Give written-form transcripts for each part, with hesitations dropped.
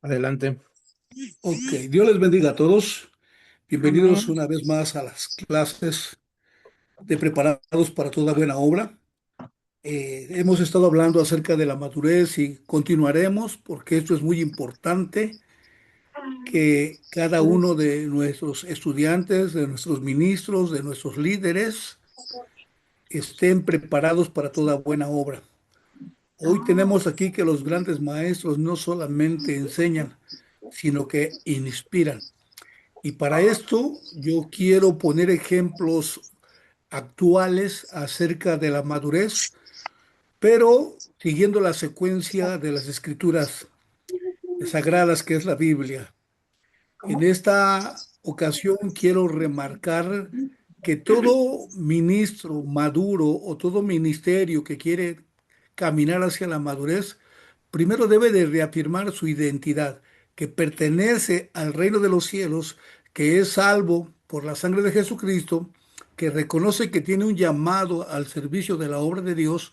Adelante. Ok, Dios les bendiga a todos. Bienvenidos Amén. una vez más a las clases de Preparados para toda buena obra. Hemos estado hablando acerca de la madurez y continuaremos porque esto es muy importante que cada uno de nuestros estudiantes, de nuestros ministros, de nuestros líderes estén preparados para toda buena obra. Hoy tenemos aquí que los grandes maestros no solamente enseñan, sino que inspiran. Y para esto yo quiero poner ejemplos actuales acerca de la madurez, pero siguiendo la secuencia de las escrituras sagradas que es la Biblia. En esta ocasión quiero remarcar que todo ministro maduro o todo ministerio que quiere caminar hacia la madurez, primero debe de reafirmar su identidad, que pertenece al reino de los cielos, que es salvo por la sangre de Jesucristo, que reconoce que tiene un llamado al servicio de la obra de Dios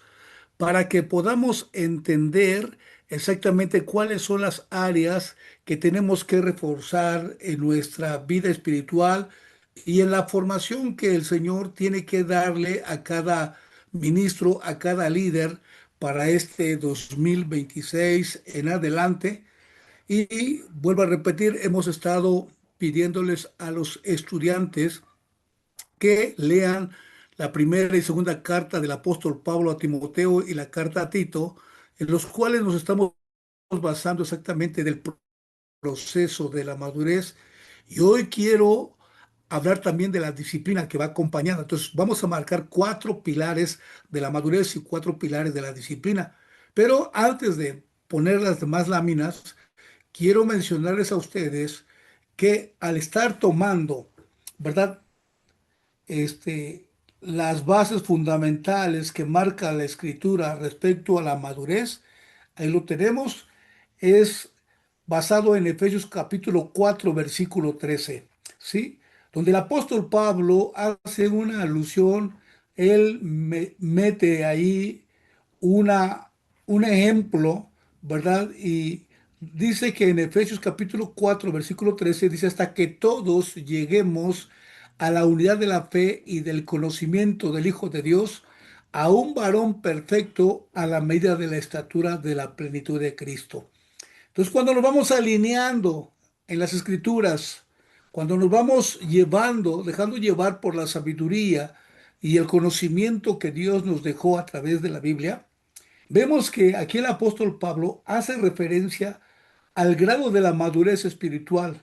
para que podamos entender exactamente cuáles son las áreas que tenemos que reforzar en nuestra vida espiritual y en la formación que el Señor tiene que darle a cada ministro, a cada líder para este 2026 en adelante. Y vuelvo a repetir, hemos estado pidiéndoles a los estudiantes que lean la primera y segunda carta del apóstol Pablo a Timoteo y la carta a Tito, en los cuales nos estamos basando exactamente del proceso de la madurez. Y hoy quiero hablar también de la disciplina que va acompañada. Entonces, vamos a marcar cuatro pilares de la madurez y cuatro pilares de la disciplina. Pero antes de poner las demás láminas, quiero mencionarles a ustedes que al estar tomando, ¿verdad? Las bases fundamentales que marca la escritura respecto a la madurez, ahí lo tenemos, es basado en Efesios capítulo 4 versículo 13, ¿sí? Donde el apóstol Pablo hace una alusión, él mete ahí una, un ejemplo, ¿verdad? Y dice que en Efesios capítulo 4 versículo 13 dice, hasta que todos lleguemos a la unidad de la fe y del conocimiento del Hijo de Dios, a un varón perfecto a la medida de la estatura de la plenitud de Cristo. Entonces, cuando nos vamos alineando en las escrituras, cuando nos vamos llevando, dejando llevar por la sabiduría y el conocimiento que Dios nos dejó a través de la Biblia, vemos que aquí el apóstol Pablo hace referencia al grado de la madurez espiritual,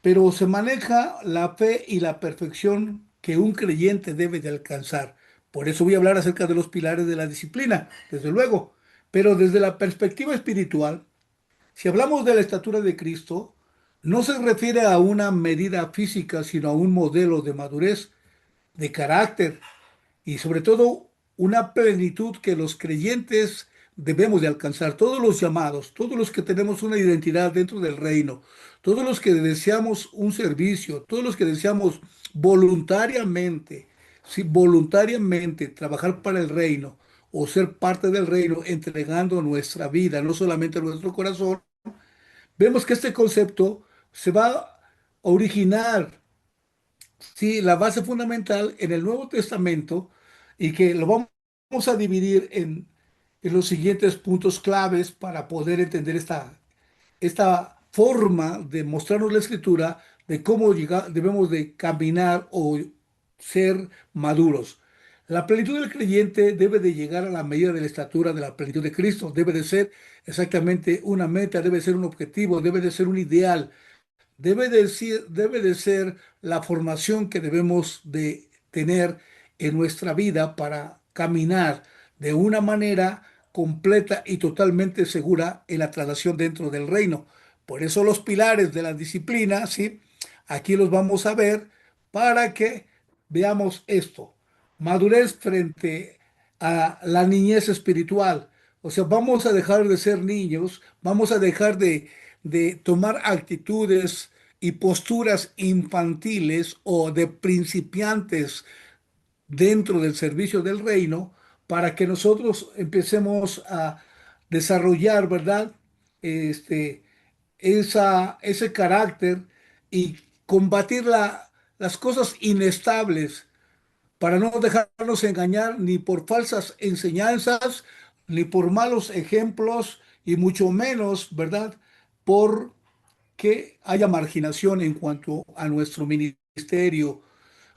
pero se maneja la fe y la perfección que un creyente debe de alcanzar. Por eso voy a hablar acerca de los pilares de la disciplina, desde luego. Pero desde la perspectiva espiritual, si hablamos de la estatura de Cristo, no se refiere a una medida física, sino a un modelo de madurez, de carácter y sobre todo una plenitud que los creyentes debemos de alcanzar. Todos los llamados, todos los que tenemos una identidad dentro del reino, todos los que deseamos un servicio, todos los que deseamos voluntariamente, sí, voluntariamente trabajar para el reino o ser parte del reino, entregando nuestra vida, no solamente nuestro corazón, vemos que este concepto se va a originar, sí, la base fundamental en el Nuevo Testamento y que lo vamos a dividir en los siguientes puntos claves para poder entender esta forma de mostrarnos la escritura de cómo debemos de caminar o ser maduros. La plenitud del creyente debe de llegar a la medida de la estatura de la plenitud de Cristo. Debe de ser exactamente una meta, debe ser un objetivo, debe de ser un ideal, debe de ser la formación que debemos de tener en nuestra vida para caminar de una manera completa y totalmente segura en la traslación dentro del reino. Por eso los pilares de la disciplina, ¿sí? Aquí los vamos a ver para que veamos esto. Madurez frente a la niñez espiritual. O sea, vamos a dejar de ser niños, vamos a dejar de tomar actitudes y posturas infantiles o de principiantes dentro del servicio del reino para que nosotros empecemos a desarrollar, ¿verdad? Este, ese carácter y combatir las cosas inestables para no dejarnos engañar ni por falsas enseñanzas, ni por malos ejemplos, y mucho menos, ¿verdad? Por que haya marginación en cuanto a nuestro ministerio,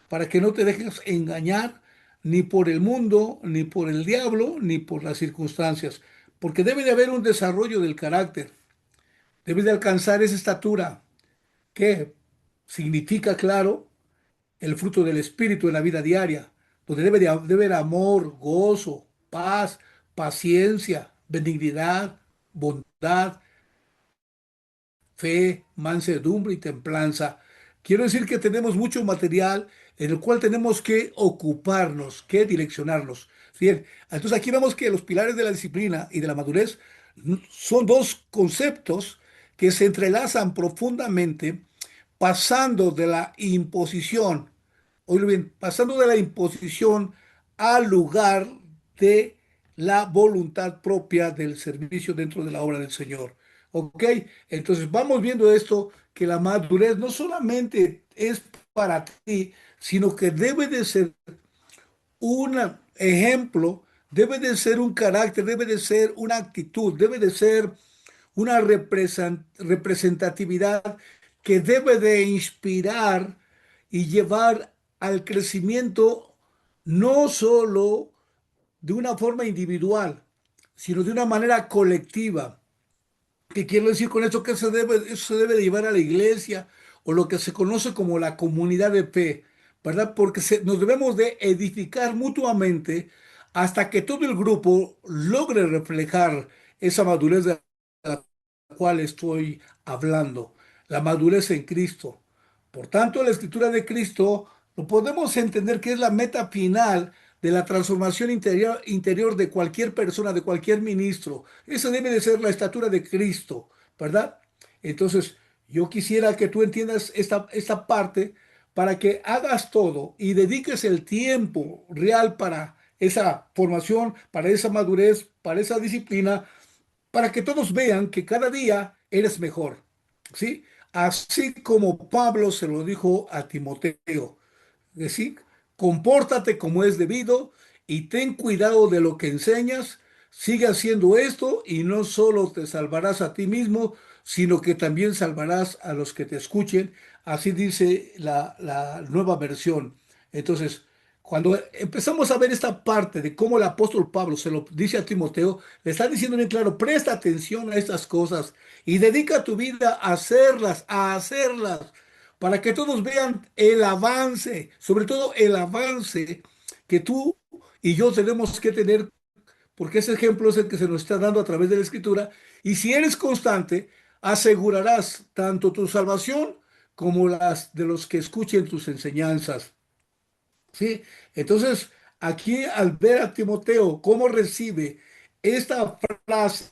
para que no te dejes engañar ni por el mundo, ni por el diablo, ni por las circunstancias, porque debe de haber un desarrollo del carácter, debe de alcanzar esa estatura que significa, claro, el fruto del Espíritu en la vida diaria, donde debe haber amor, gozo, paz, paciencia, benignidad, bondad, fe, mansedumbre y templanza. Quiero decir que tenemos mucho material en el cual tenemos que ocuparnos, que direccionarnos. Bien, entonces aquí vemos que los pilares de la disciplina y de la madurez son dos conceptos que se entrelazan profundamente, pasando de la imposición, oílo bien, pasando de la imposición al lugar de la voluntad propia del servicio dentro de la obra del Señor. ¿Ok? Entonces vamos viendo esto, que la madurez no solamente es para ti, sino que debe de ser un ejemplo, debe de ser un carácter, debe de ser una actitud, debe de ser una representatividad que debe de inspirar y llevar al crecimiento no solo de una forma individual, sino de una manera colectiva. ¿Qué quiero decir con esto? Que eso se debe de llevar a la iglesia o lo que se conoce como la comunidad de fe, ¿verdad? Porque nos debemos de edificar mutuamente hasta que todo el grupo logre reflejar esa madurez de la cual estoy hablando, la madurez en Cristo. Por tanto, la escritura de Cristo lo podemos entender que es la meta final de la transformación interior de cualquier persona, de cualquier ministro. Esa debe de ser la estatura de Cristo, ¿verdad? Entonces, yo quisiera que tú entiendas esta parte para que hagas todo y dediques el tiempo real para esa formación, para esa madurez, para esa disciplina, para que todos vean que cada día eres mejor, ¿sí? Así como Pablo se lo dijo a Timoteo, decir, compórtate como es debido y ten cuidado de lo que enseñas, sigue haciendo esto y no solo te salvarás a ti mismo, sino que también salvarás a los que te escuchen. Así dice la nueva versión. Entonces, cuando empezamos a ver esta parte de cómo el apóstol Pablo se lo dice a Timoteo, le está diciendo bien claro, presta atención a estas cosas y dedica tu vida a hacerlas, para que todos vean el avance, sobre todo el avance que tú y yo tenemos que tener, porque ese ejemplo es el que se nos está dando a través de la Escritura. Y si eres constante, asegurarás tanto tu salvación como las de los que escuchen tus enseñanzas. ¿Sí? Entonces, aquí al ver a Timoteo cómo recibe esta frase,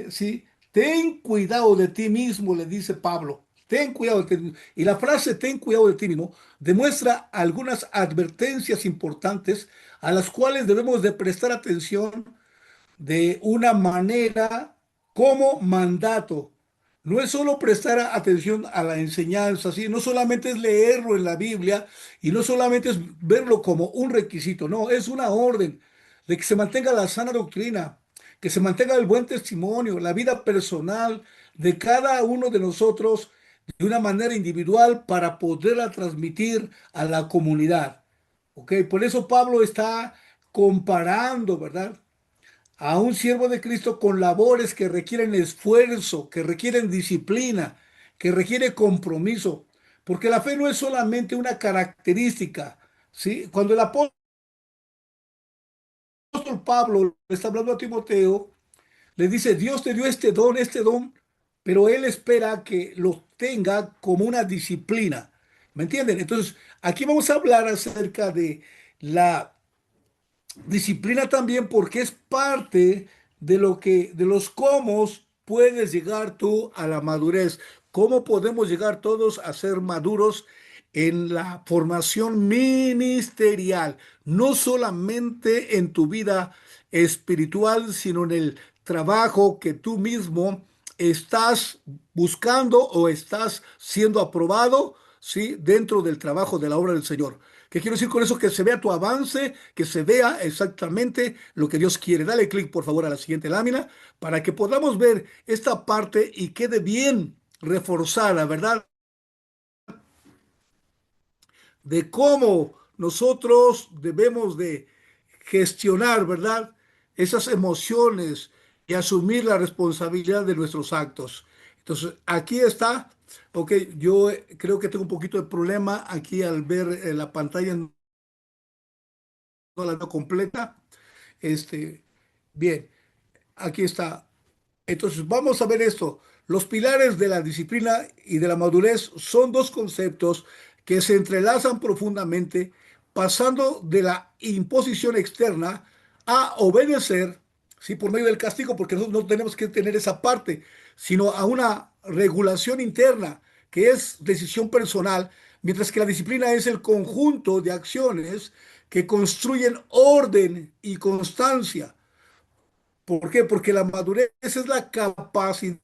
¿sí? Ten cuidado de ti mismo, le dice Pablo. Ten cuidado de ti mismo. Y la frase ten cuidado de ti mismo demuestra algunas advertencias importantes a las cuales debemos de prestar atención de una manera como mandato. No es solo prestar atención a la enseñanza, ¿sí? No solamente es leerlo en la Biblia y no solamente es verlo como un requisito, no, es una orden de que se mantenga la sana doctrina, que se mantenga el buen testimonio, la vida personal de cada uno de nosotros de una manera individual para poderla transmitir a la comunidad. ¿Ok? Por eso Pablo está comparando, ¿verdad? A un siervo de Cristo con labores que requieren esfuerzo, que requieren disciplina, que requiere compromiso, porque la fe no es solamente una característica, ¿sí? Cuando el apóstol Pablo le está hablando a Timoteo, le dice, Dios te dio este don, pero él espera que lo tenga como una disciplina. ¿Me entienden? Entonces, aquí vamos a hablar acerca de la disciplina también, porque es parte de los cómo puedes llegar tú a la madurez. ¿Cómo podemos llegar todos a ser maduros en la formación ministerial? No solamente en tu vida espiritual, sino en el trabajo que tú mismo estás buscando o estás siendo aprobado, ¿sí? Dentro del trabajo de la obra del Señor. ¿Qué quiero decir con eso? Que se vea tu avance, que se vea exactamente lo que Dios quiere. Dale clic, por favor, a la siguiente lámina para que podamos ver esta parte y quede bien reforzada, ¿verdad? De cómo nosotros debemos de gestionar, ¿verdad? Esas emociones y asumir la responsabilidad de nuestros actos. Entonces, aquí está. Ok, yo creo que tengo un poquito de problema aquí al ver la pantalla no la veo completa. Este, bien, aquí está. Entonces, vamos a ver esto. Los pilares de la disciplina y de la madurez son dos conceptos que se entrelazan profundamente, pasando de la imposición externa a obedecer, sí, por medio del castigo, porque nosotros no tenemos que tener esa parte, sino a una regulación interna, que es decisión personal, mientras que la disciplina es el conjunto de acciones que construyen orden y constancia. ¿Por qué? Porque la madurez es la capacidad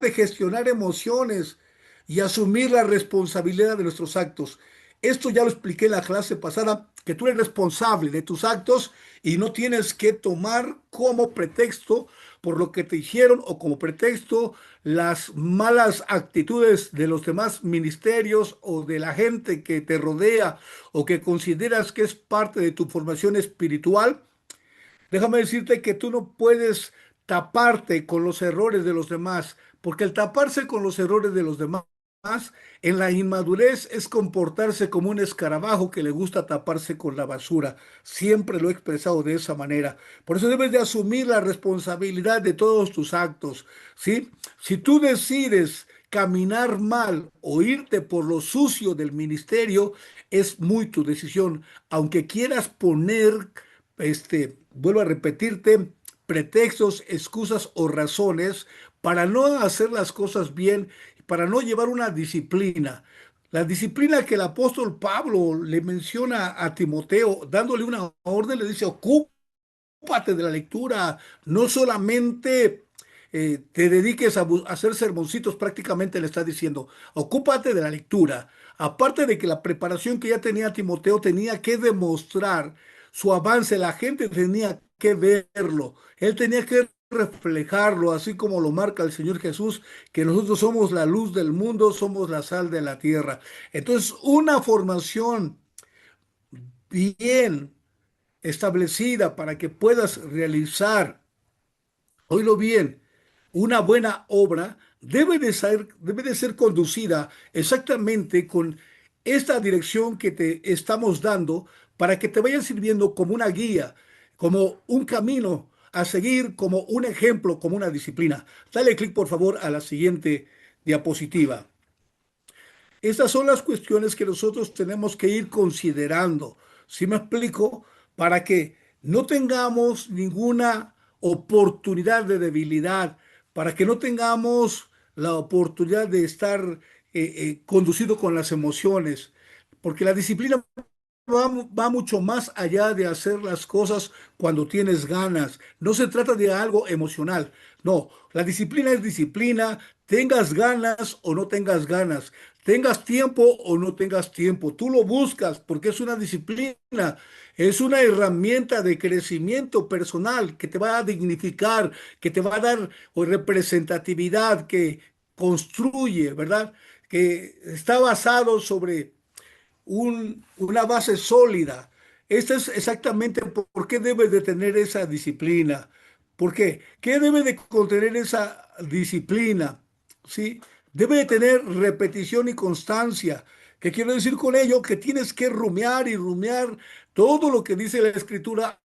de gestionar emociones y asumir la responsabilidad de nuestros actos. Esto ya lo expliqué en la clase pasada, que tú eres responsable de tus actos y no tienes que tomar como pretexto por lo que te dijeron o como pretexto las malas actitudes de los demás ministerios o de la gente que te rodea o que consideras que es parte de tu formación espiritual. Déjame decirte que tú no puedes taparte con los errores de los demás, porque el taparse con los errores de los demás en la inmadurez es comportarse como un escarabajo que le gusta taparse con la basura. Siempre lo he expresado de esa manera. Por eso debes de asumir la responsabilidad de todos tus actos, ¿sí? Si tú decides caminar mal o irte por lo sucio del ministerio, es muy tu decisión. Aunque quieras poner vuelvo a repetirte, pretextos, excusas o razones para no hacer las cosas bien, para no llevar una disciplina. La disciplina que el apóstol Pablo le menciona a Timoteo, dándole una orden, le dice, ocúpate de la lectura, no solamente te dediques a hacer sermoncitos, prácticamente le está diciendo, ocúpate de la lectura. Aparte de que la preparación que ya tenía Timoteo tenía que demostrar su avance, la gente tenía que verlo, él tenía que reflejarlo, así como lo marca el Señor Jesús, que nosotros somos la luz del mundo, somos la sal de la tierra. Entonces, una formación bien establecida para que puedas realizar, oílo bien, una buena obra debe de ser conducida exactamente con esta dirección que te estamos dando para que te vayan sirviendo como una guía, como un camino a seguir, como un ejemplo, como una disciplina. Dale clic, por favor, a la siguiente diapositiva. Estas son las cuestiones que nosotros tenemos que ir considerando. ¿Sí me explico? Para que no tengamos ninguna oportunidad de debilidad, para que no tengamos la oportunidad de estar conducido con las emociones, porque la disciplina va mucho más allá de hacer las cosas cuando tienes ganas. No se trata de algo emocional. No, la disciplina es disciplina, tengas ganas o no tengas ganas, tengas tiempo o no tengas tiempo. Tú lo buscas porque es una disciplina, es una herramienta de crecimiento personal que te va a dignificar, que te va a dar representatividad, que construye, ¿verdad? Que está basado sobre una base sólida. Esto es exactamente por qué debe de tener esa disciplina. ¿Por qué? ¿Qué debe de contener esa disciplina? ¿Sí? Debe de tener repetición y constancia. ¿Qué quiero decir con ello? Que tienes que rumiar y rumiar todo lo que dice la escritura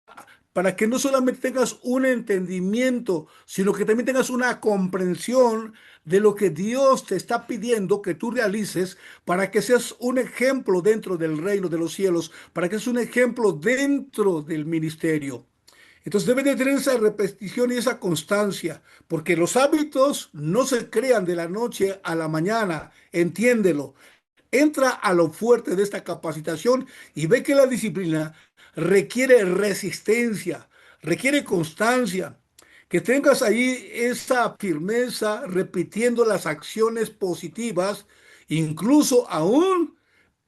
para que no solamente tengas un entendimiento, sino que también tengas una comprensión de lo que Dios te está pidiendo que tú realices para que seas un ejemplo dentro del reino de los cielos, para que seas un ejemplo dentro del ministerio. Entonces debe de tener esa repetición y esa constancia, porque los hábitos no se crean de la noche a la mañana, entiéndelo. Entra a lo fuerte de esta capacitación y ve que la disciplina requiere resistencia, requiere constancia. Que tengas ahí esa firmeza repitiendo las acciones positivas, incluso aún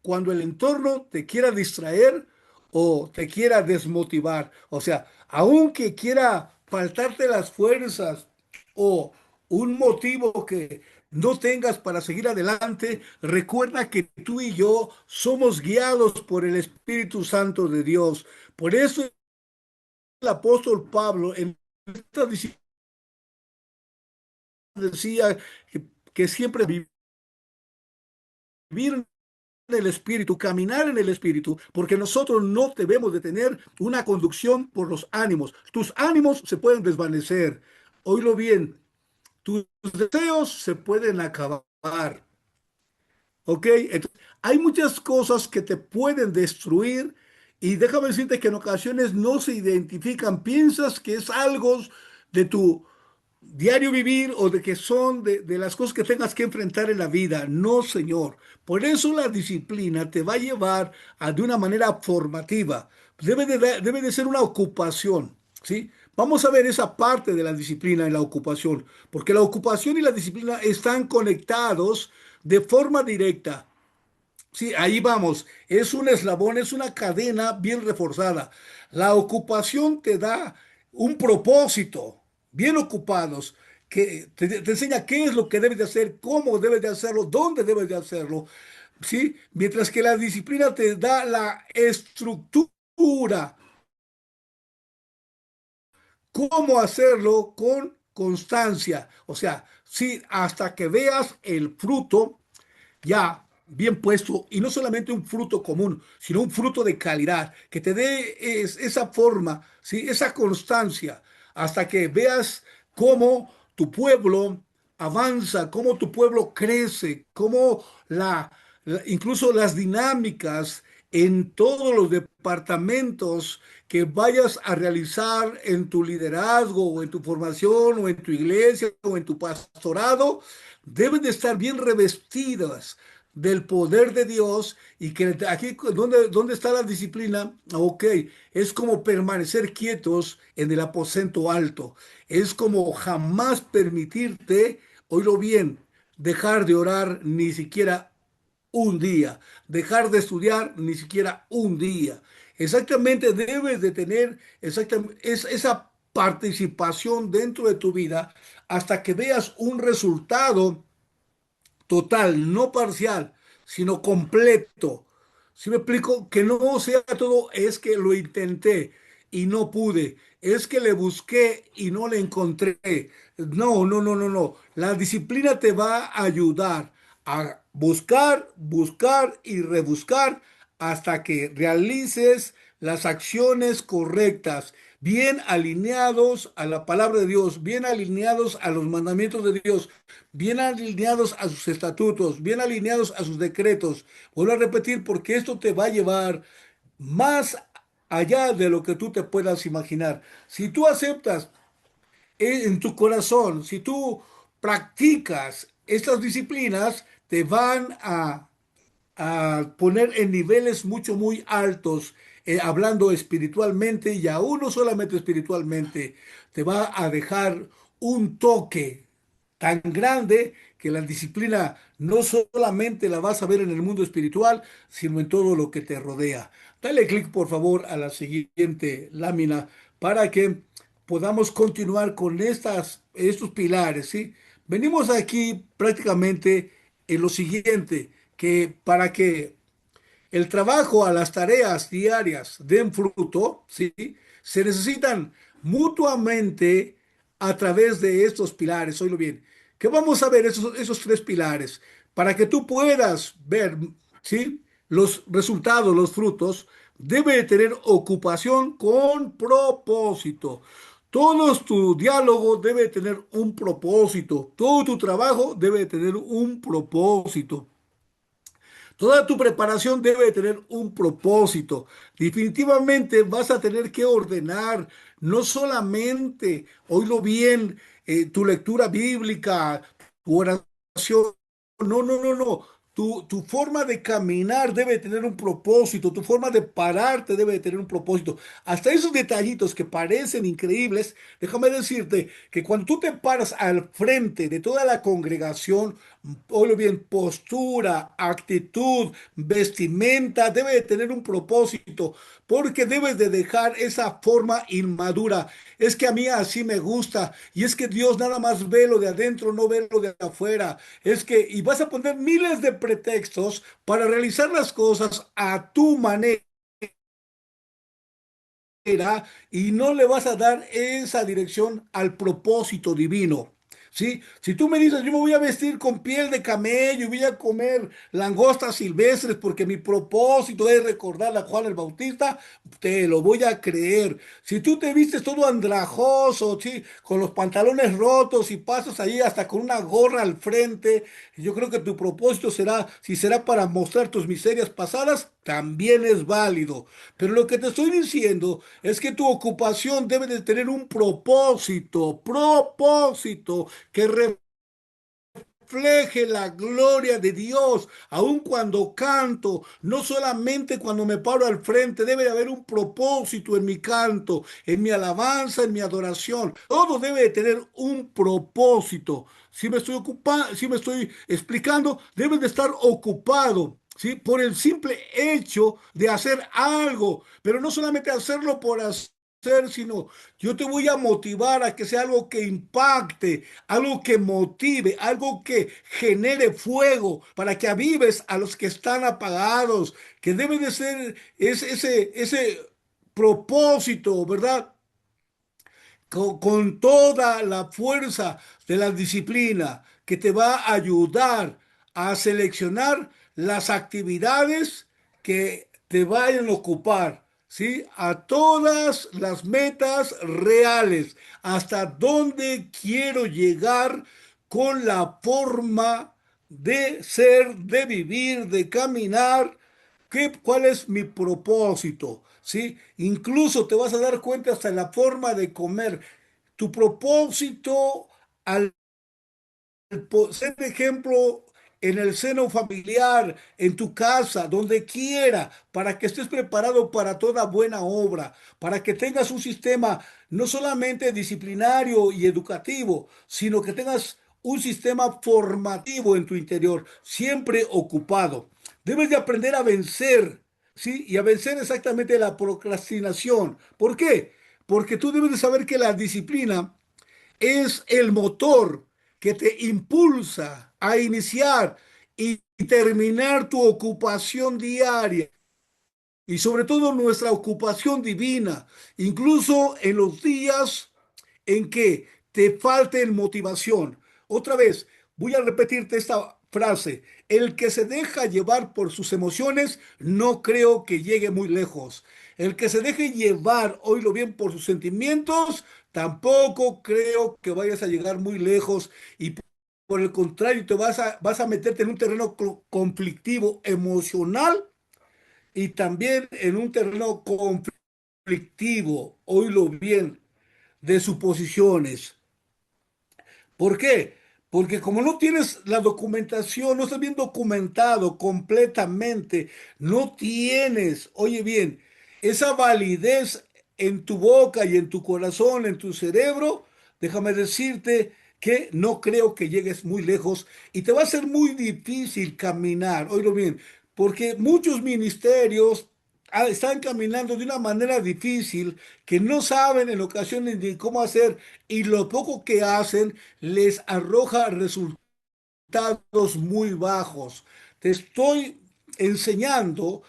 cuando el entorno te quiera distraer o te quiera desmotivar. O sea, aunque quiera faltarte las fuerzas o un motivo que no tengas para seguir adelante, recuerda que tú y yo somos guiados por el Espíritu Santo de Dios. Por eso el apóstol Pablo en esta disciplina decía que siempre vivir en el Espíritu, caminar en el Espíritu, porque nosotros no debemos de tener una conducción por los ánimos. Tus ánimos se pueden desvanecer. Oílo bien, tus deseos se pueden acabar. ¿Ok? Entonces, hay muchas cosas que te pueden destruir y déjame decirte que en ocasiones no se identifican. Piensas que es algo de tu diario vivir o de que son de las cosas que tengas que enfrentar en la vida. No, señor. Por eso la disciplina te va a llevar de una manera formativa. Debe de ser una ocupación, ¿sí? Vamos a ver esa parte de la disciplina en la ocupación, porque la ocupación y la disciplina están conectados de forma directa. Sí, ahí vamos. Es un eslabón, es una cadena bien reforzada. La ocupación te da un propósito, bien ocupados, que te enseña qué es lo que debes de hacer, cómo debes de hacerlo, dónde debes de hacerlo. ¿Sí? Mientras que la disciplina te da la estructura, cómo hacerlo con constancia. O sea, sí, hasta que veas el fruto ya bien puesto y no solamente un fruto común, sino un fruto de calidad, que te dé esa forma, ¿sí? Esa constancia, hasta que veas cómo tu pueblo avanza, cómo tu pueblo crece, cómo incluso las dinámicas en todos los departamentos que vayas a realizar en tu liderazgo o en tu formación o en tu iglesia o en tu pastorado, deben de estar bien revestidas del poder de Dios y que aquí, ¿dónde está la disciplina? Ok, es como permanecer quietos en el aposento alto. Es como jamás permitirte, oílo bien, dejar de orar ni siquiera un día, dejar de estudiar ni siquiera un día. Exactamente debes de tener esa participación dentro de tu vida hasta que veas un resultado total, no parcial, sino completo. Si me explico, que no sea todo, es que lo intenté y no pude, es que le busqué y no le encontré. No, no, no, no, no. La disciplina te va a ayudar a buscar, buscar y rebuscar hasta que realices las acciones correctas, bien alineados a la palabra de Dios, bien alineados a los mandamientos de Dios, bien alineados a sus estatutos, bien alineados a sus decretos. Vuelvo a repetir porque esto te va a llevar más allá de lo que tú te puedas imaginar. Si tú aceptas en tu corazón, si tú practicas estas disciplinas, te van a poner en niveles mucho, muy altos, hablando espiritualmente y aún no solamente espiritualmente, te va a dejar un toque tan grande que la disciplina no solamente la vas a ver en el mundo espiritual, sino en todo lo que te rodea. Dale clic, por favor, a la siguiente lámina para que podamos continuar con estos pilares, ¿sí? Venimos aquí prácticamente en lo siguiente, que para que el trabajo a las tareas diarias den fruto, ¿sí? Se necesitan mutuamente a través de estos pilares. Oílo bien, que vamos a ver esos tres pilares para que tú puedas ver, ¿sí? Los resultados, los frutos, debe de tener ocupación con propósito. Todo tu diálogo debe tener un propósito. Todo tu trabajo debe tener un propósito. Toda tu preparación debe de tener un propósito. Definitivamente vas a tener que ordenar no solamente, oílo bien, tu lectura bíblica, tu oración. No, no, no, no. Tu forma de caminar debe tener un propósito, tu forma de pararte debe de tener un propósito. Hasta esos detallitos que parecen increíbles, déjame decirte que cuando tú te paras al frente de toda la congregación, oye bien, postura, actitud, vestimenta, debe de tener un propósito, porque debes de dejar esa forma inmadura. Es que a mí así me gusta, y es que Dios nada más ve lo de adentro, no ve lo de afuera. Es que, y vas a poner miles de pretextos para realizar las cosas a tu manera y no le vas a dar esa dirección al propósito divino. ¿Sí? Si tú me dices, yo me voy a vestir con piel de camello y voy a comer langostas silvestres porque mi propósito es recordar a Juan el Bautista, te lo voy a creer. Si tú te vistes todo andrajoso, ¿sí? Con los pantalones rotos y pasas ahí hasta con una gorra al frente, yo creo que tu propósito será, si será para mostrar tus miserias pasadas, también es válido. Pero lo que te estoy diciendo es que tu ocupación debe de tener un propósito que refleje la gloria de Dios, aun cuando canto, no solamente cuando me paro al frente, debe de haber un propósito en mi canto, en mi alabanza, en mi adoración. Todo debe de tener un propósito. Si me estoy ocupando, si me estoy explicando, debe de estar ocupado. ¿Sí? Por el simple hecho de hacer algo, pero no solamente hacerlo por hacer, sino yo te voy a motivar a que sea algo que impacte, algo que motive, algo que genere fuego para que avives a los que están apagados, que debe de ser ese propósito, ¿verdad? Con toda la fuerza de la disciplina que te va a ayudar a seleccionar las actividades que te vayan a ocupar, ¿sí? A todas las metas reales, hasta dónde quiero llegar con la forma de ser, de vivir, de caminar. ¿Cuál es mi propósito? ¿Sí? Incluso te vas a dar cuenta hasta en la forma de comer. Tu propósito al ser ejemplo en el seno familiar, en tu casa, donde quiera, para que estés preparado para toda buena obra, para que tengas un sistema no solamente disciplinario y educativo, sino que tengas un sistema formativo en tu interior, siempre ocupado. Debes de aprender a vencer, ¿sí? Y a vencer exactamente la procrastinación. ¿Por qué? Porque tú debes de saber que la disciplina es el motor que te impulsa a iniciar y terminar tu ocupación diaria y sobre todo nuestra ocupación divina, incluso en los días en que te falten motivación. Otra vez, voy a repetirte esta frase. El que se deja llevar por sus emociones, no creo que llegue muy lejos. El que se deje llevar, oílo bien, por sus sentimientos, tampoco creo que vayas a llegar muy lejos. Y por el contrario, vas a meterte en un terreno conflictivo emocional y también en un terreno conflictivo, oílo bien, de suposiciones. ¿Por qué? Porque como no tienes la documentación, no estás bien documentado completamente, no tienes, oye bien, esa validez en tu boca y en tu corazón, en tu cerebro, déjame decirte que no creo que llegues muy lejos y te va a ser muy difícil caminar, oílo bien, porque muchos ministerios están caminando de una manera difícil que no saben en ocasiones ni cómo hacer y lo poco que hacen les arroja resultados muy bajos. Te estoy enseñando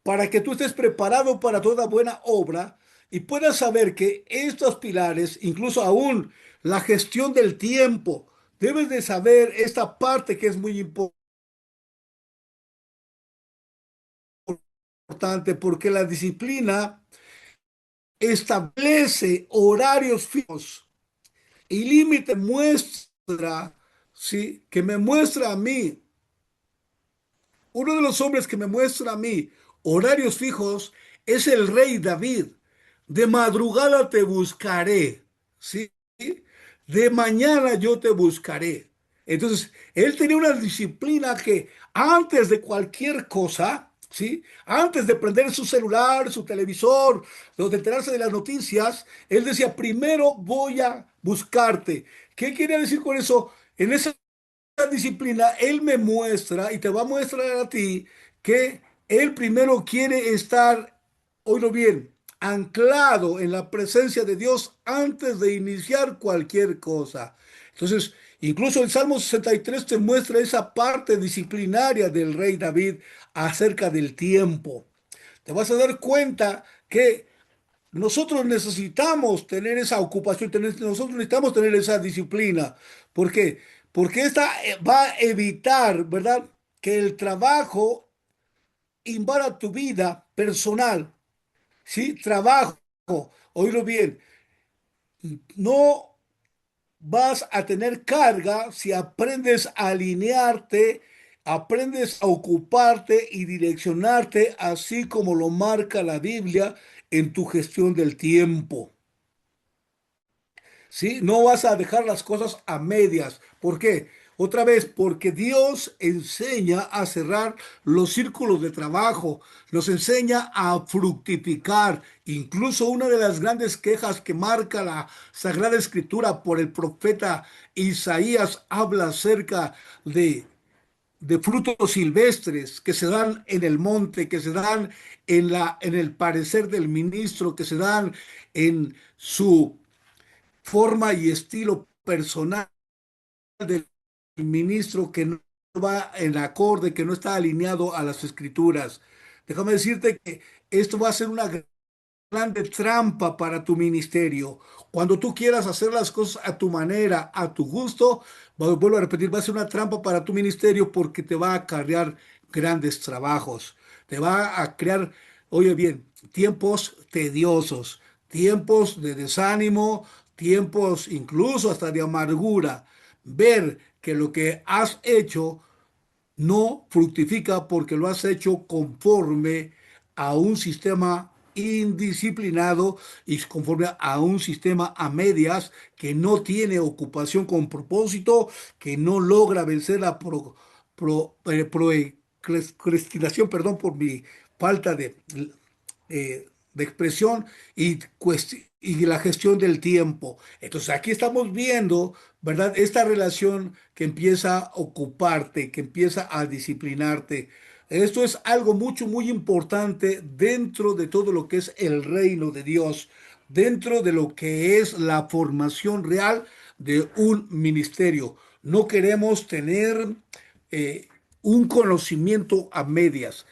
para que tú estés preparado para toda buena obra y puedas saber que estos pilares, incluso aún la gestión del tiempo, debes de saber esta parte que es muy importante porque la disciplina establece horarios fijos y límite muestra, ¿sí? Que me muestra a mí, uno de los hombres que me muestra a mí horarios fijos es el rey David. De madrugada te buscaré, ¿sí? De mañana yo te buscaré. Entonces, él tenía una disciplina que antes de cualquier cosa, ¿sí? Antes de prender su celular, su televisor, o de enterarse de las noticias, él decía, primero voy a buscarte. ¿Qué quiere decir con eso? En esa disciplina, él me muestra y te va a mostrar a ti que él primero quiere estar, oílo bien, anclado en la presencia de Dios antes de iniciar cualquier cosa. Entonces, incluso el Salmo 63 te muestra esa parte disciplinaria del rey David acerca del tiempo. Te vas a dar cuenta que nosotros necesitamos tener esa ocupación, nosotros necesitamos tener esa disciplina. ¿Por qué? Porque esta va a evitar, ¿verdad? Que el trabajo invada tu vida personal, ¿sí? Trabajo, oílo bien, no vas a tener carga si aprendes a alinearte, aprendes a ocuparte y direccionarte así como lo marca la Biblia en tu gestión del tiempo. ¿Sí? No vas a dejar las cosas a medias. ¿Por qué? Otra vez, porque Dios enseña a cerrar los círculos de trabajo, nos enseña a fructificar. Incluso una de las grandes quejas que marca la Sagrada Escritura por el profeta Isaías habla acerca de frutos silvestres que se dan en el monte, que se dan en el parecer del ministro, que se dan en su forma y estilo personal del ministro que no va en acorde, que no está alineado a las escrituras. Déjame decirte que esto va a ser una grande trampa para tu ministerio. Cuando tú quieras hacer las cosas a tu manera, a tu gusto, vuelvo a repetir, va a ser una trampa para tu ministerio porque te va a acarrear grandes trabajos. Te va a crear, oye bien, tiempos tediosos, tiempos de desánimo, tiempos incluso hasta de amargura. Ver que lo que has hecho no fructifica porque lo has hecho conforme a un sistema indisciplinado y conforme a un sistema a medias que no tiene ocupación con propósito, que no logra vencer la procrastinación, perdón por mi falta de expresión y la gestión del tiempo. Entonces aquí estamos viendo, ¿verdad? Esta relación que empieza a ocuparte, que empieza a disciplinarte. Esto es algo mucho, muy importante dentro de todo lo que es el reino de Dios, dentro de lo que es la formación real de un ministerio. No queremos tener eh, un conocimiento a medias.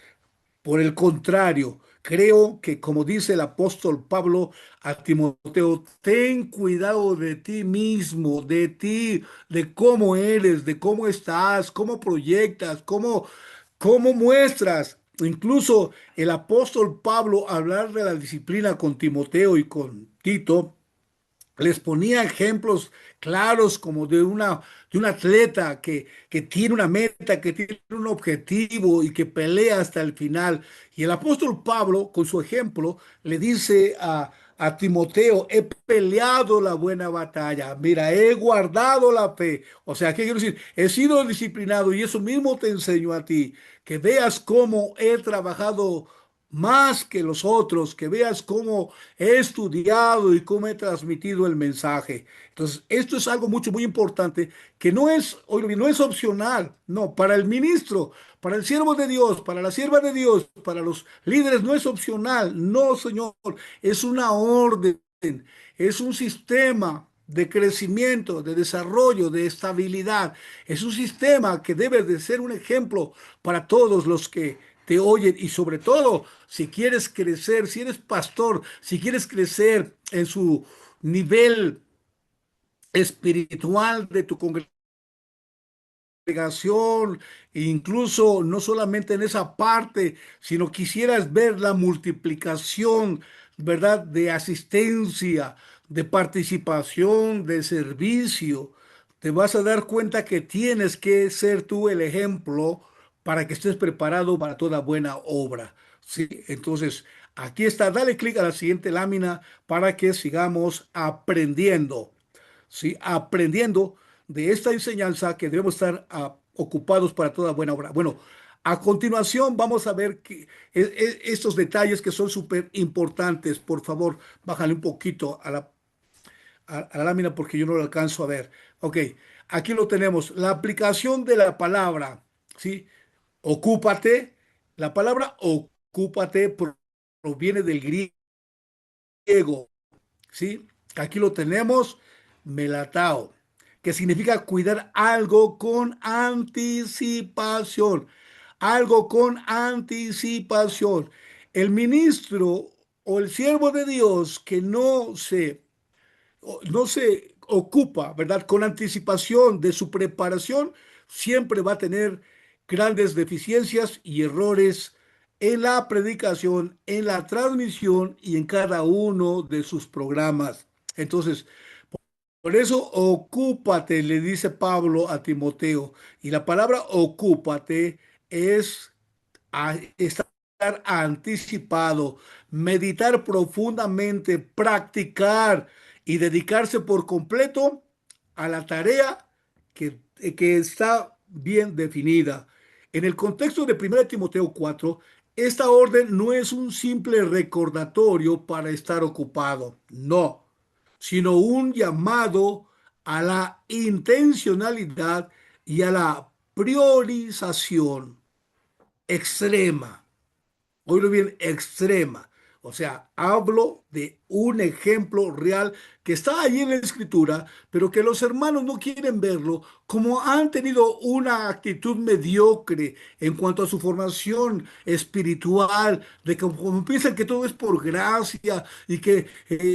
Por el contrario, creo que como dice el apóstol Pablo a Timoteo, ten cuidado de ti mismo, de ti, de cómo eres, de cómo estás, cómo proyectas, cómo muestras. Incluso el apóstol Pablo, hablar de la disciplina con Timoteo y con Tito, les ponía ejemplos claros como de un atleta que tiene una meta, que tiene un objetivo y que pelea hasta el final. Y el apóstol Pablo, con su ejemplo, le dice a Timoteo, he peleado la buena batalla, mira, he guardado la fe. O sea, ¿qué quiero decir? He sido disciplinado y eso mismo te enseño a ti, que veas cómo he trabajado más que los otros, que veas cómo he estudiado y cómo he transmitido el mensaje. Entonces, esto es algo mucho, muy importante, que no es, oye, no es opcional, no, para el ministro, para el siervo de Dios, para la sierva de Dios, para los líderes, no es opcional, no, Señor, es una orden, es un sistema de crecimiento, de desarrollo, de estabilidad. Es un sistema que debe de ser un ejemplo para todos los que te oyen y sobre todo si quieres crecer, si eres pastor, si quieres crecer en su nivel espiritual de tu congregación, e incluso no solamente en esa parte, sino quisieras ver la multiplicación, ¿verdad? De asistencia, de participación, de servicio, te vas a dar cuenta que tienes que ser tú el ejemplo para que estés preparado para toda buena obra. Sí, entonces aquí está, dale clic a la siguiente lámina para que sigamos aprendiendo. ¿Sí? Aprendiendo. de esta enseñanza que debemos estar ocupados para toda buena obra. Bueno, a continuación vamos a ver estos detalles que son súper importantes. Por favor, bájale un poquito a la lámina porque yo no lo alcanzo a ver. Ok, aquí lo tenemos. La aplicación de la palabra, ¿sí? Ocúpate. La palabra ocúpate proviene del griego, ¿sí? Aquí lo tenemos, melatao, que significa cuidar algo con anticipación, algo con anticipación. El ministro o el siervo de Dios que no se ocupa, ¿verdad? Con anticipación de su preparación, siempre va a tener grandes deficiencias y errores en la predicación, en la transmisión y en cada uno de sus programas. Entonces, por eso, ocúpate, le dice Pablo a Timoteo. Y la palabra ocúpate es estar anticipado, meditar profundamente, practicar y dedicarse por completo a la tarea que está bien definida. En el contexto de 1 Timoteo 4, esta orden no es un simple recordatorio para estar ocupado, no, sino un llamado a la intencionalidad y a la priorización extrema. Oílo bien, extrema. O sea, hablo de un ejemplo real que está ahí en la escritura, pero que los hermanos no quieren verlo, como han tenido una actitud mediocre en cuanto a su formación espiritual, de que como piensan que todo es por gracia y que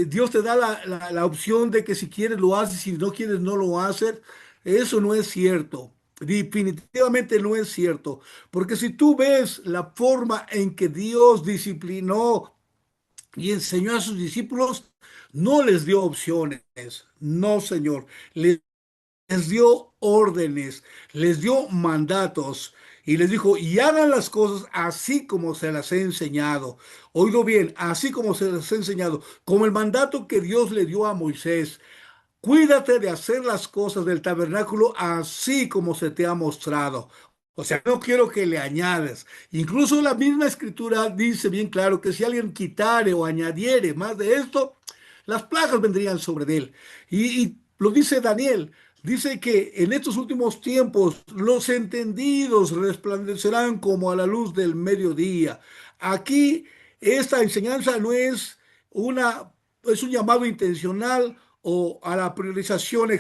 Dios te da la opción de que si quieres lo haces, si no quieres no lo haces. Eso no es cierto. Definitivamente no es cierto, porque si tú ves la forma en que Dios disciplinó y enseñó a sus discípulos, no les dio opciones, no, Señor, les dio órdenes, les dio mandatos y les dijo, y hagan las cosas así como se las he enseñado. Oído bien, así como se las he enseñado, como el mandato que Dios le dio a Moisés. Cuídate de hacer las cosas del tabernáculo así como se te ha mostrado. O sea, no quiero que le añades. Incluso la misma escritura dice bien claro que si alguien quitare o añadiere más de esto, las plagas vendrían sobre él. Y lo dice Daniel. Dice que en estos últimos tiempos los entendidos resplandecerán como a la luz del mediodía. Aquí esta enseñanza no es un llamado intencional o a la priorización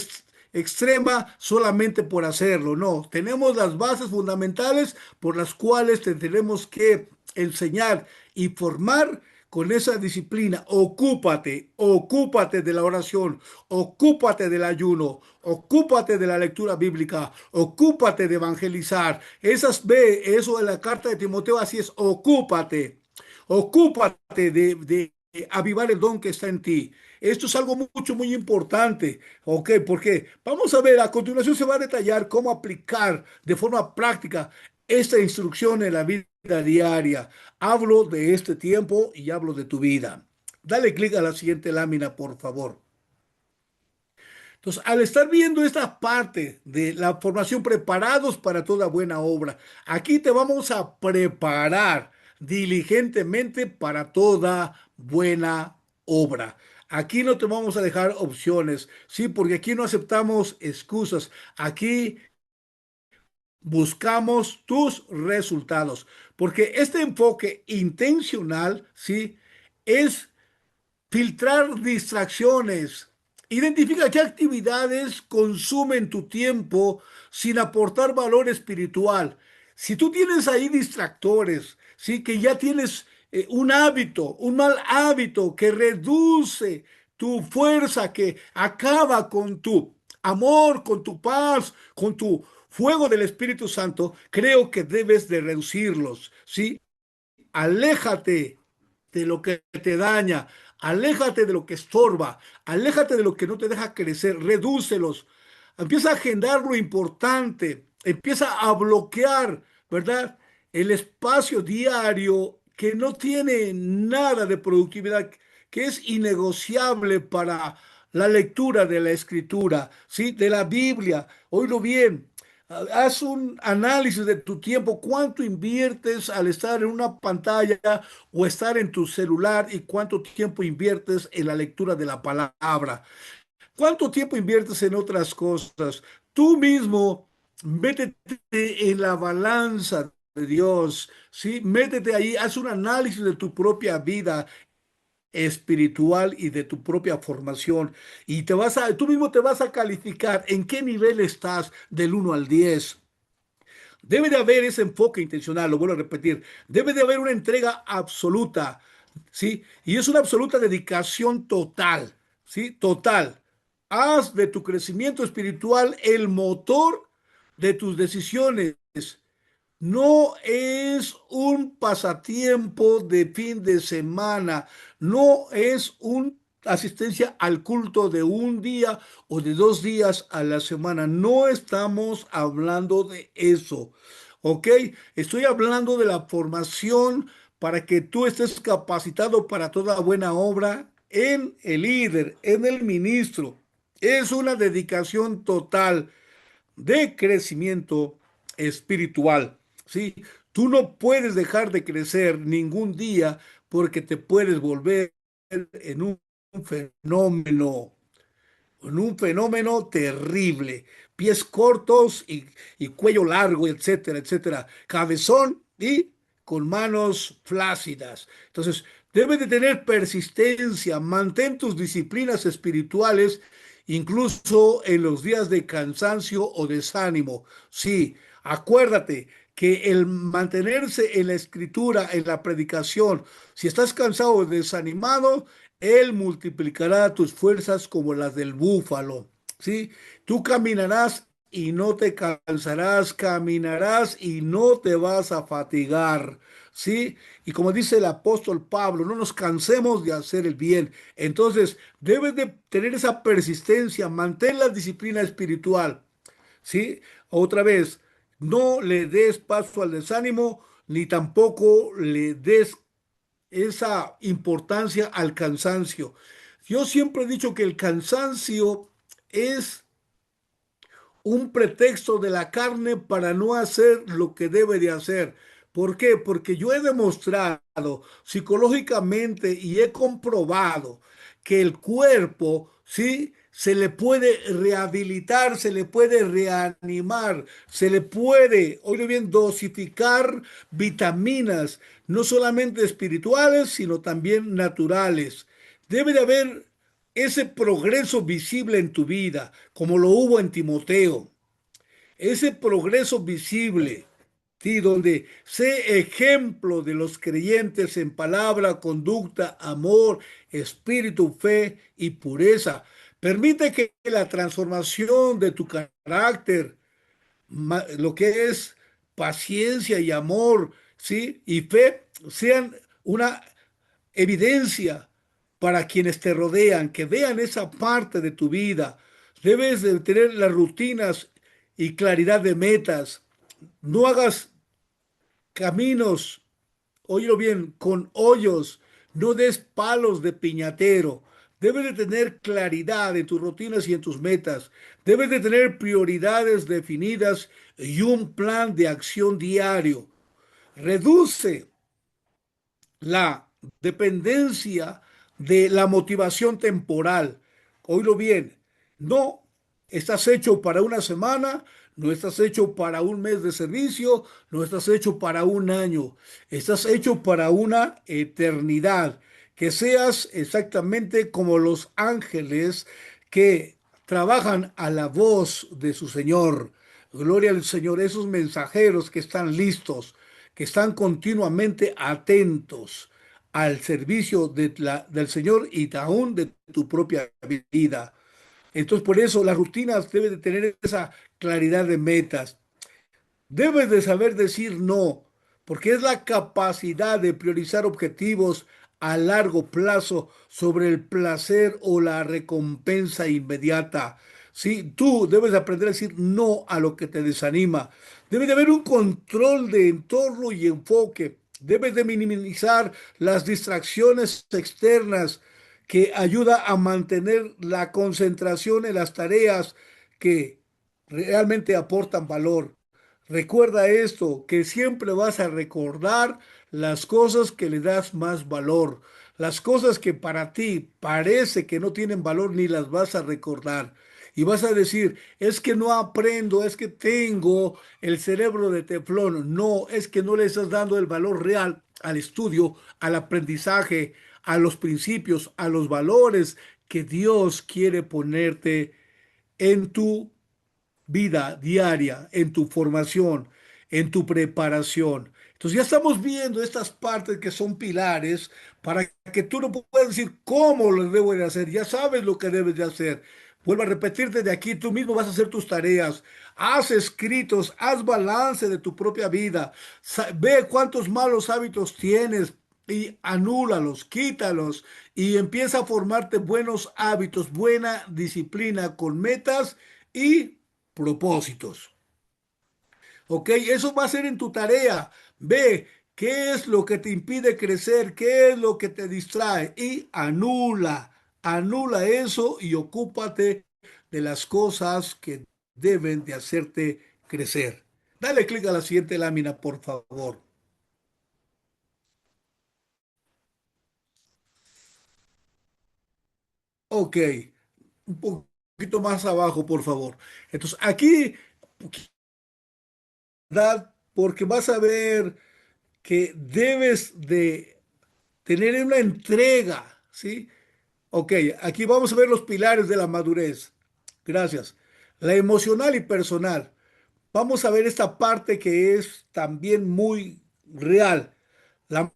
extrema solamente por hacerlo. No, tenemos las bases fundamentales por las cuales tendremos que enseñar y formar con esa disciplina. Ocúpate de la oración, ocúpate del ayuno, ocúpate de la lectura bíblica, ocúpate de evangelizar. Eso de la carta de Timoteo, así es, ocúpate de avivar el don que está en ti. Esto es algo mucho, muy importante, ¿ok? Porque vamos a ver, a continuación se va a detallar cómo aplicar de forma práctica esta instrucción en la vida diaria. Hablo de este tiempo y hablo de tu vida. Dale clic a la siguiente lámina, por favor. Entonces, al estar viendo esta parte de la formación preparados para toda buena obra, aquí te vamos a preparar diligentemente para toda buena obra. Aquí no te vamos a dejar opciones, sí, porque aquí no aceptamos excusas. Aquí buscamos tus resultados, porque este enfoque intencional, sí, es filtrar distracciones. Identifica qué actividades consumen tu tiempo sin aportar valor espiritual. Si tú tienes ahí distractores, ¿sí? Que ya tienes un hábito, un mal hábito que reduce tu fuerza, que acaba con tu amor, con tu paz, con tu fuego del Espíritu Santo, creo que debes de reducirlos, ¿sí? Aléjate de lo que te daña, aléjate de lo que estorba, aléjate de lo que no te deja crecer, redúcelos. Empieza a agendar lo importante, empieza a bloquear, ¿verdad? El espacio diario que no tiene nada de productividad, que es innegociable para la lectura de la escritura, ¿sí? De la Biblia. Oílo bien. Haz un análisis de tu tiempo, cuánto inviertes al estar en una pantalla o estar en tu celular y cuánto tiempo inviertes en la lectura de la palabra. ¿Cuánto tiempo inviertes en otras cosas? Tú mismo, métete en la balanza de Dios, ¿sí? Métete ahí, haz un análisis de tu propia vida espiritual y de tu propia formación y tú mismo te vas a calificar en qué nivel estás del 1 al 10. Debe de haber ese enfoque intencional, lo vuelvo a repetir. Debe de haber una entrega absoluta, ¿sí? Y es una absoluta dedicación total, ¿sí? Total. Haz de tu crecimiento espiritual el motor de tus decisiones. No es un pasatiempo de fin de semana, no es una asistencia al culto de un día o de 2 días a la semana. No estamos hablando de eso, ¿ok? Estoy hablando de la formación para que tú estés capacitado para toda buena obra en el líder, en el ministro. Es una dedicación total de crecimiento espiritual. ¿Sí? Tú no puedes dejar de crecer ningún día porque te puedes volver en fenómeno, en un fenómeno terrible. Pies cortos y cuello largo, etcétera, etcétera. Cabezón y con manos flácidas. Entonces, debes de tener persistencia, mantén tus disciplinas espirituales, incluso en los días de cansancio o desánimo. Sí, acuérdate que el mantenerse en la escritura, en la predicación, si estás cansado o desanimado, Él multiplicará tus fuerzas como las del búfalo. ¿Sí? Tú caminarás y no te cansarás, caminarás y no te vas a fatigar. ¿Sí? Y como dice el apóstol Pablo, no nos cansemos de hacer el bien. Entonces, debes de tener esa persistencia, mantén la disciplina espiritual. ¿Sí? Otra vez, no le des paso al desánimo, ni tampoco le des esa importancia al cansancio. Yo siempre he dicho que el cansancio es un pretexto de la carne para no hacer lo que debe de hacer. ¿Por qué? Porque yo he demostrado psicológicamente y he comprobado que el cuerpo, ¿sí? Se le puede rehabilitar, se le puede reanimar, se le puede, oye bien, dosificar vitaminas, no solamente espirituales, sino también naturales. Debe de haber ese progreso visible en tu vida, como lo hubo en Timoteo, ese progreso visible, ¿sí? Donde sé ejemplo de los creyentes en palabra, conducta, amor, espíritu, fe y pureza. Permite que la transformación de tu carácter, lo que es paciencia y amor, ¿sí? Y fe, sean una evidencia para quienes te rodean, que vean esa parte de tu vida. Debes de tener las rutinas y claridad de metas. No hagas caminos, óyelo bien, con hoyos. No des palos de piñatero. Debes de tener claridad en tus rutinas y en tus metas. Debes de tener prioridades definidas y un plan de acción diario. Reduce la dependencia de la motivación temporal. Oílo bien, no estás hecho para una semana, no estás hecho para un mes de servicio, no estás hecho para un año, estás hecho para una eternidad. Que seas exactamente como los ángeles que trabajan a la voz de su Señor. Gloria al Señor, esos mensajeros que están listos, que están continuamente atentos al servicio del Señor y aún de tu propia vida. Entonces, por eso las rutinas deben de tener esa claridad de metas. Debes de saber decir no, porque es la capacidad de priorizar objetivos a largo plazo sobre el placer o la recompensa inmediata. Sí, tú debes aprender a decir no a lo que te desanima. Debe de haber un control de entorno y enfoque. Debes de minimizar las distracciones externas que ayuda a mantener la concentración en las tareas que realmente aportan valor. Recuerda esto, que siempre vas a recordar las cosas que le das más valor. Las cosas que para ti parece que no tienen valor ni las vas a recordar. Y vas a decir, es que no aprendo, es que tengo el cerebro de teflón. No, es que no le estás dando el valor real al estudio, al aprendizaje, a los principios, a los valores que Dios quiere ponerte en tu vida diaria, en tu formación, en tu preparación. Entonces ya estamos viendo estas partes que son pilares para que tú no puedas decir cómo lo debo de hacer. Ya sabes lo que debes de hacer. Vuelvo a repetirte de aquí, tú mismo vas a hacer tus tareas. Haz escritos, haz balance de tu propia vida. Ve cuántos malos hábitos tienes y anúlalos, quítalos y empieza a formarte buenos hábitos, buena disciplina con metas y propósitos. ¿Ok? Eso va a ser en tu tarea. Ve qué es lo que te impide crecer, qué es lo que te distrae y anula eso y ocúpate de las cosas que deben de hacerte crecer. Dale clic a la siguiente lámina, por favor. Ok, un poquito más abajo, por favor. Entonces, aquí, ¿verdad? Porque vas a ver que debes de tener una entrega, ¿sí? Ok, aquí vamos a ver los pilares de la madurez. Gracias. La emocional y personal. Vamos a ver esta parte que es también muy real. La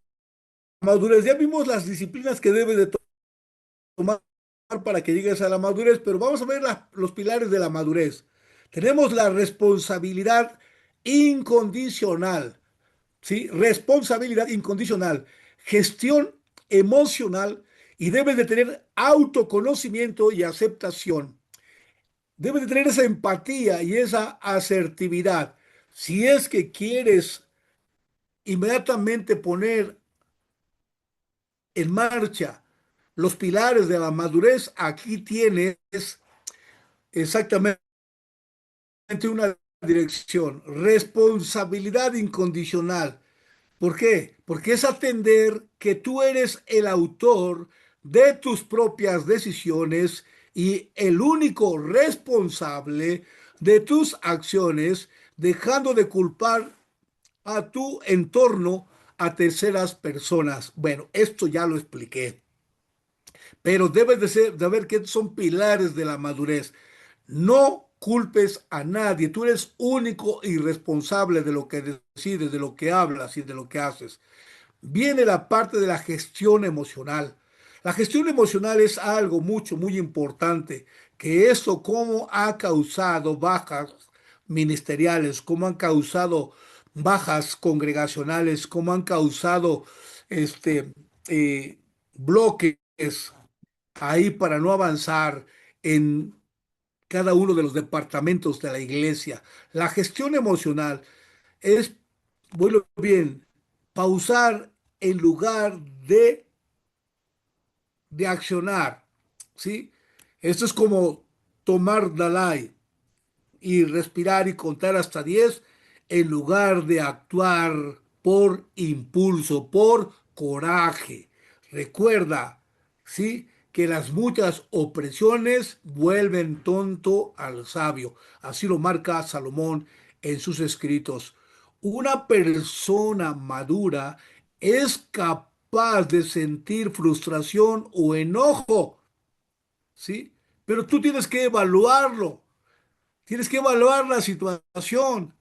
madurez. Ya vimos las disciplinas que debes de tomar para que llegues a la madurez, pero vamos a ver los pilares de la madurez. Tenemos la responsabilidad incondicional. ¿Sí? Responsabilidad incondicional, gestión emocional y debes de tener autoconocimiento y aceptación. Debes de tener esa empatía y esa asertividad. Si es que quieres inmediatamente poner en marcha los pilares de la madurez, aquí tienes exactamente una dirección, responsabilidad incondicional. ¿Por qué? Porque es atender que tú eres el autor de tus propias decisiones y el único responsable de tus acciones, dejando de culpar a tu entorno a terceras personas. Bueno, esto ya lo expliqué, pero debes de ver que son pilares de la madurez. No culpes a nadie, tú eres único y responsable de lo que decides, de lo que hablas y de lo que haces. Viene la parte de la gestión emocional. La gestión emocional es algo muy importante, que eso cómo ha causado bajas ministeriales, cómo han causado bajas congregacionales, cómo han causado este, bloques ahí para no avanzar en cada uno de los departamentos de la iglesia. La gestión emocional es, bueno, bien, pausar en lugar de accionar, ¿sí? Esto es como tomar Dalai y respirar y contar hasta 10 en lugar de actuar por impulso, por coraje. Recuerda, ¿sí? Que las muchas opresiones vuelven tonto al sabio. Así lo marca Salomón en sus escritos. Una persona madura es capaz de sentir frustración o enojo, ¿sí? Pero tú tienes que evaluarlo. Tienes que evaluar la situación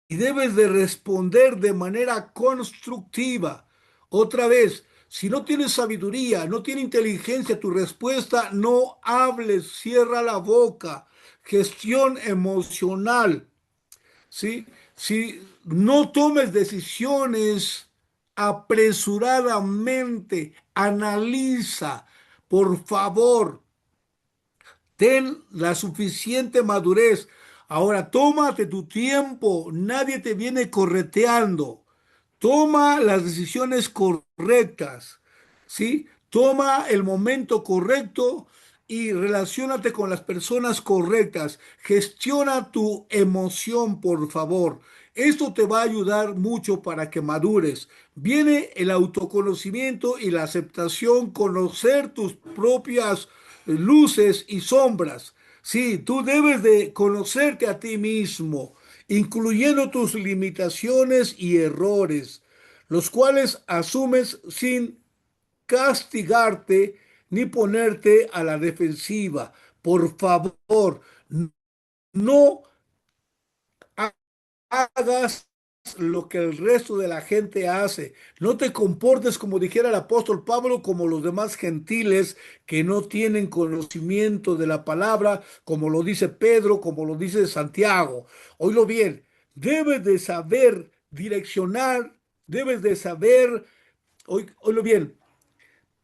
y debes de responder de manera constructiva. Otra vez, si no tienes sabiduría, no tienes inteligencia, tu respuesta, no hables, cierra la boca. Gestión emocional, ¿sí? Si no tomes decisiones apresuradamente, analiza, por favor. Ten la suficiente madurez. Ahora, tómate tu tiempo. Nadie te viene correteando. Toma las decisiones correctas. ¿Sí? Toma el momento correcto y relaciónate con las personas correctas. Gestiona tu emoción, por favor. Esto te va a ayudar mucho para que madures. Viene el autoconocimiento y la aceptación, conocer tus propias luces y sombras. Sí, tú debes de conocerte a ti mismo, incluyendo tus limitaciones y errores, los cuales asumes sin castigarte ni ponerte a la defensiva. Por favor, no hagas lo que el resto de la gente hace. No te comportes como dijera el apóstol Pablo, como los demás gentiles que no tienen conocimiento de la palabra, como lo dice Pedro, como lo dice Santiago. Oílo bien, debes de saber direccionar, debes de saber, oílo bien,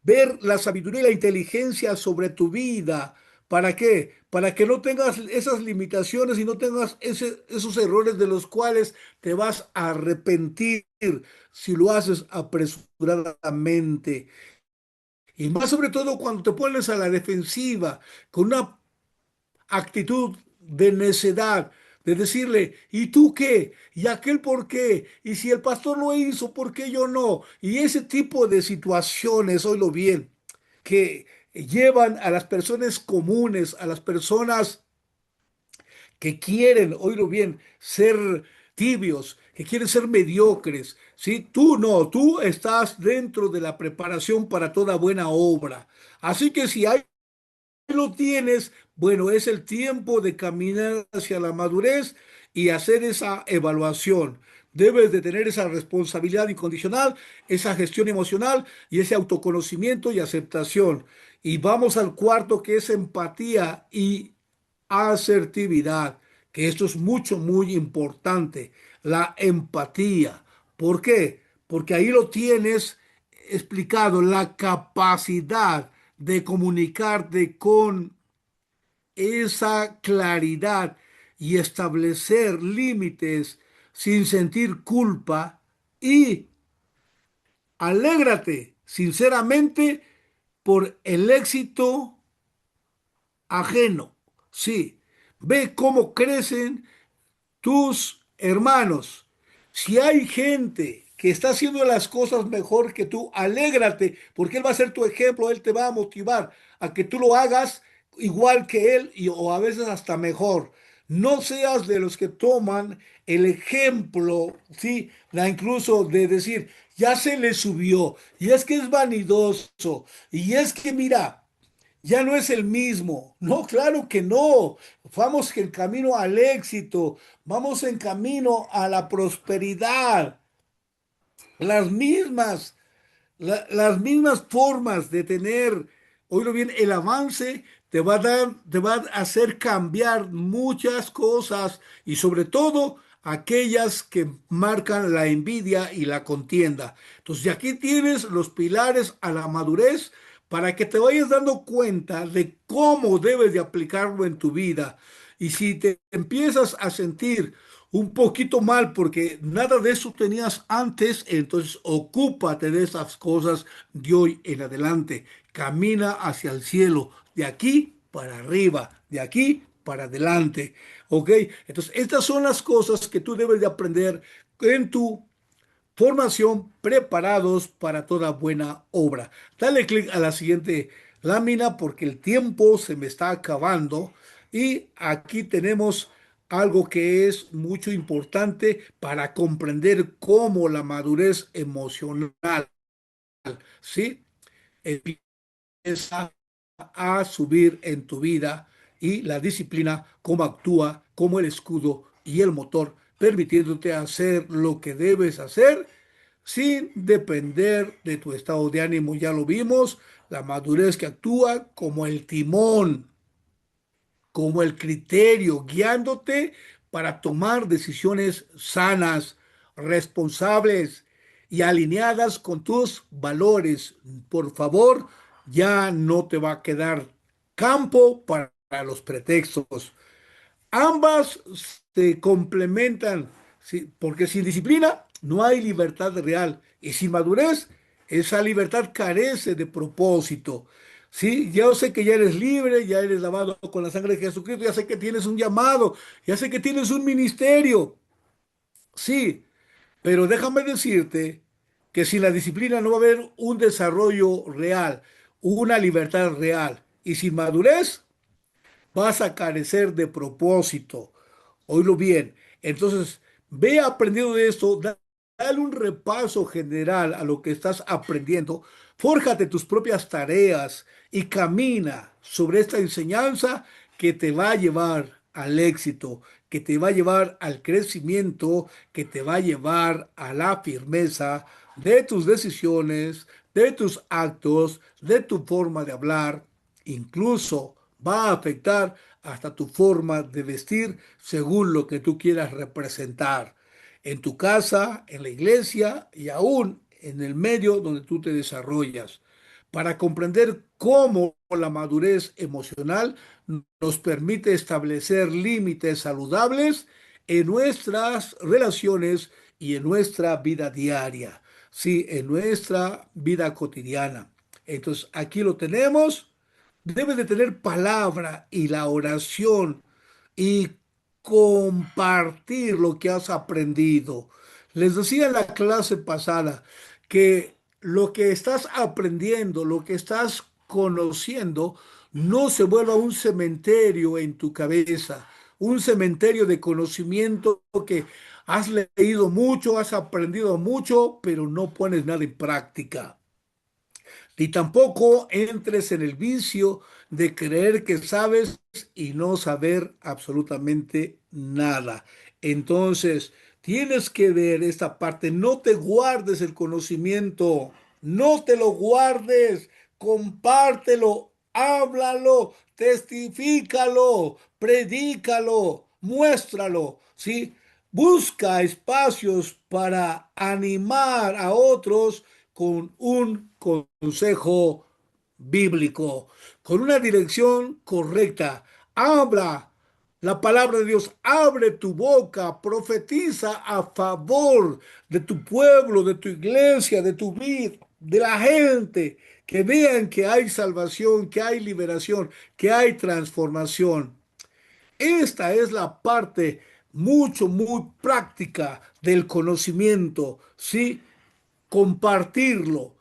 ver la sabiduría y la inteligencia sobre tu vida. ¿Para qué? Para que no tengas esas limitaciones y no tengas esos errores de los cuales te vas a arrepentir si lo haces apresuradamente. Y más sobre todo cuando te pones a la defensiva con una actitud de necedad, de decirle, ¿y tú qué? ¿Y aquel por qué? ¿Y si el pastor lo hizo, por qué yo no? Y ese tipo de situaciones, oílo bien, que llevan a las personas comunes, a las personas que quieren, oílo bien, ser tibios, que quieren ser mediocres, ¿sí? Tú no, tú estás dentro de la preparación para toda buena obra. Así que si hay lo tienes, bueno, es el tiempo de caminar hacia la madurez y hacer esa evaluación. Debes de tener esa responsabilidad incondicional, esa gestión emocional y ese autoconocimiento y aceptación. Y vamos al cuarto, que es empatía y asertividad, que esto es mucho, muy importante. La empatía. ¿Por qué? Porque ahí lo tienes explicado, la capacidad de comunicarte con esa claridad y establecer límites sin sentir culpa y alégrate sinceramente por el éxito ajeno. Sí, ve cómo crecen tus hermanos. Si hay gente que está haciendo las cosas mejor que tú, alégrate, porque Él va a ser tu ejemplo, Él te va a motivar a que tú lo hagas igual que Él o a veces hasta mejor. No seas de los que toman el ejemplo, ¿sí? Incluso de decir, ya se le subió, y es que es vanidoso, y es que mira, ya no es el mismo. No, claro que no. Vamos en camino al éxito, vamos en camino a la prosperidad. Las mismas, las mismas formas de tener, oílo bien, el avance te va a hacer cambiar muchas cosas y sobre todo aquellas que marcan la envidia y la contienda. Entonces, y aquí tienes los pilares a la madurez para que te vayas dando cuenta de cómo debes de aplicarlo en tu vida. Y si te empiezas a sentir un poquito mal porque nada de eso tenías antes, entonces ocúpate de esas cosas de hoy en adelante. Camina hacia el cielo, de aquí para arriba, de aquí para adelante. ¿Ok? Entonces, estas son las cosas que tú debes de aprender en tu formación, preparados para toda buena obra. Dale clic a la siguiente lámina porque el tiempo se me está acabando y aquí tenemos algo que es mucho importante para comprender cómo la madurez emocional, ¿sí? Empieza a subir en tu vida y la disciplina, cómo actúa como el escudo y el motor, permitiéndote hacer lo que debes hacer sin depender de tu estado de ánimo. Ya lo vimos, la madurez que actúa como el timón, como el criterio, guiándote para tomar decisiones sanas, responsables y alineadas con tus valores. Por favor, ya no te va a quedar campo para los pretextos. Ambas se complementan, ¿sí? Porque sin disciplina no hay libertad real y sin madurez Esa libertad carece de propósito. Sí, yo sé que ya eres libre, ya eres lavado con la sangre de Jesucristo, ya sé que tienes un llamado, ya sé que tienes un ministerio. Sí, pero déjame decirte que sin la disciplina no va a haber un desarrollo real, una libertad real. Y sin madurez vas a carecer de propósito. Oílo bien. Entonces, ve aprendiendo de esto, dale un repaso general a lo que estás aprendiendo, fórjate tus propias tareas y camina sobre esta enseñanza que te va a llevar al éxito, que te va a llevar al crecimiento, que te va a llevar a la firmeza de tus decisiones, de tus actos, de tu forma de hablar, incluso va a afectar hasta tu forma de vestir según lo que tú quieras representar en tu casa, en la iglesia y aún en el medio donde tú te desarrollas, para comprender cómo la madurez emocional nos permite establecer límites saludables en nuestras relaciones y en nuestra vida diaria, sí, en nuestra vida cotidiana. Entonces, aquí lo tenemos. Debes de tener palabra y la oración y compartir lo que has aprendido. Les decía en la clase pasada que lo que estás aprendiendo, lo que estás conociendo, no se vuelva un cementerio en tu cabeza, un cementerio de conocimiento que has leído mucho, has aprendido mucho, pero no pones nada en práctica. Ni tampoco entres en el vicio de creer que sabes y no saber absolutamente nada. Entonces, tienes que ver esta parte. No te guardes el conocimiento, no te lo guardes, compártelo, háblalo, testifícalo, predícalo, muéstralo, ¿sí? Busca espacios para animar a otros con un consejo bíblico, con una dirección correcta. Habla la palabra de Dios, abre tu boca, profetiza a favor de tu pueblo, de tu iglesia, de tu vida, de la gente, que vean que hay salvación, que hay liberación, que hay transformación. Esta es la parte muy práctica del conocimiento, ¿sí? Compartirlo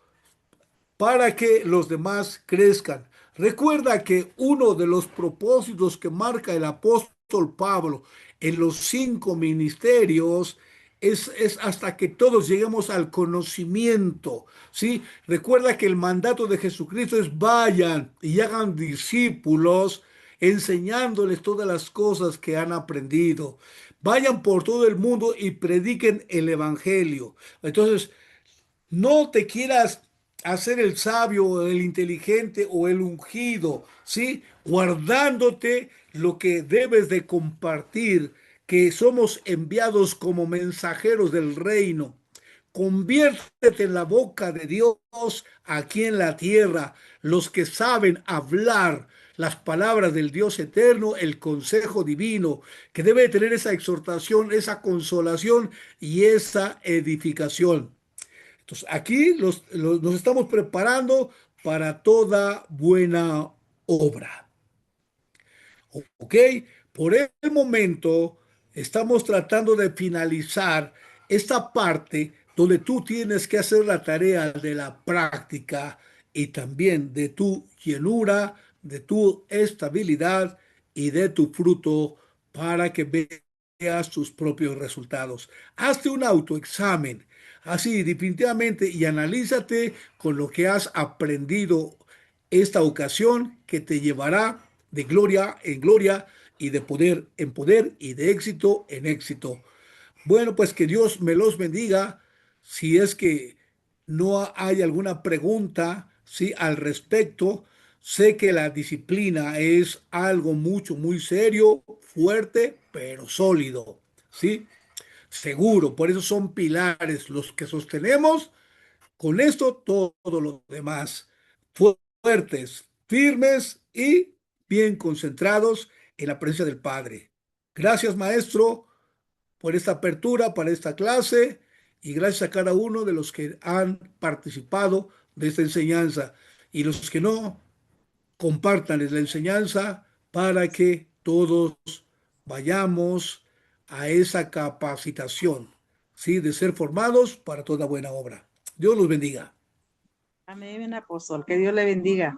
para que los demás crezcan. Recuerda que uno de los propósitos que marca el apóstol Pablo en los 5 ministerios es hasta que todos lleguemos al conocimiento, ¿sí? Recuerda que el mandato de Jesucristo es vayan y hagan discípulos, enseñándoles todas las cosas que han aprendido. Vayan por todo el mundo y prediquen el evangelio. Entonces, no te quieras hacer el sabio o el inteligente o el ungido, ¿sí? Guardándote lo que debes de compartir, que somos enviados como mensajeros del reino. Conviértete en la boca de Dios aquí en la tierra, los que saben hablar las palabras del Dios eterno, el consejo divino, que debe tener esa exhortación, esa consolación y esa edificación. Entonces, aquí nos estamos preparando para toda buena obra. ¿Ok? Por el momento estamos tratando de finalizar esta parte donde tú tienes que hacer la tarea de la práctica y también de tu llenura, de tu estabilidad y de tu fruto para que veas tus propios resultados. Hazte un autoexamen, así definitivamente, y analízate con lo que has aprendido esta ocasión que te llevará de gloria en gloria y de poder en poder y de éxito en éxito. Bueno, pues que Dios me los bendiga. Si es que no hay alguna pregunta, sí, al respecto, sé que la disciplina es algo muy serio, fuerte, pero sólido, sí, seguro. Por eso son pilares los que sostenemos con esto, todo lo demás, fuertes, firmes y bien concentrados en la presencia del Padre. Gracias, maestro, por esta apertura para esta clase Y gracias a cada uno de los que han participado de esta enseñanza y los que no, compartan la enseñanza para que todos vayamos a esa capacitación, ¿sí? De ser formados para toda buena obra. Dios los bendiga. Amén, apóstol. Que Dios le bendiga.